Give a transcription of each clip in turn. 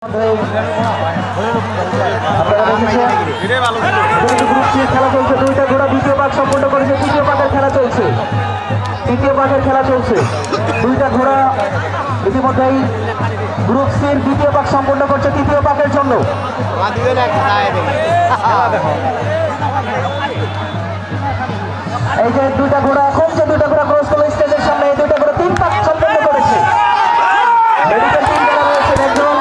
খেলা চলছে, দুইটা ঘোড়া দ্বিতীয় পাক সম্পূর্ণ করেছে, তৃতীয় পাকের খেলা চলছে, তৃতীয় পাকের খেলা চলছে। দুইটা ঘোড়া ইতিমধ্যেই গ্রুপ সির দ্বিতীয় পাক সম্পূর্ণ করছে তৃতীয় পাকের জন্য। এই যে দুইটা ঘোড়া এখন যে দুইটা ঘোড়া ক্রস করলো স্টেজের সামনে, এই দুইটা ঘোড়া তিন পাক সম্পূর্ণ করেছে। মেডিকেল টিম যারা রয়েছেন, একজন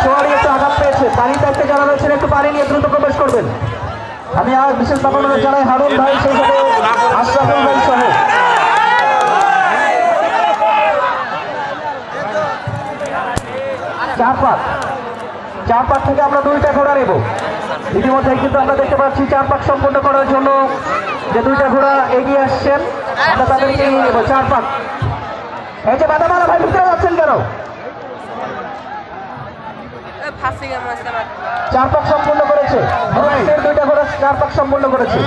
সোয়ারি একটু আঘাত পেয়েছে, পানির দায়িত্বে যারা রয়েছেন একটু পানি নিয়ে দ্রুত প্রবেশ করবেন। আমি আর বিশেষ অনুরোধ জানাই হারুন ভাই, সেই সাথে আশরাফুল ভাই সহ চার পাক থেকে আমরা দুইটা ঘোড়া নেব। ইতিমধ্যে কিন্তু আমরা দেখতে পাচ্ছি চার পাক সম্পূর্ণ করার জন্য যে দুইটা ঘোড়া এগিয়ে আসছেন, আমরা তাদেরকে নিয়ে নেব চার পাক। এই যে বাদামালা ভাই ভিতরে যাচ্ছেন কেন? চার পাক সম্পূর্ণ করেছে, দুইটা ঘোড়া চার পাক সম্পূর্ণ করেছে।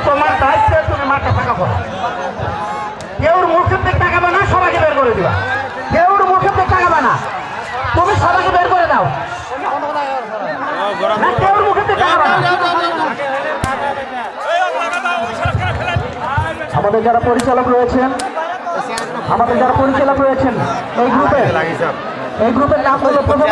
তোমার দায়িত্ব, তুমি মাঠে থাকা করো, কেউর মুখের দিক তাকাবে না, সবাইকে বের করে দিবা। কেউর মুখের দিক তাকাবে না, তুমি সবাইকে বের করে দাও। কেউর মুখের দিক তাকাবে না। আমাদের যারা পরিচালক রয়েছেন এই গ্রুপের নাম হলো প্রথম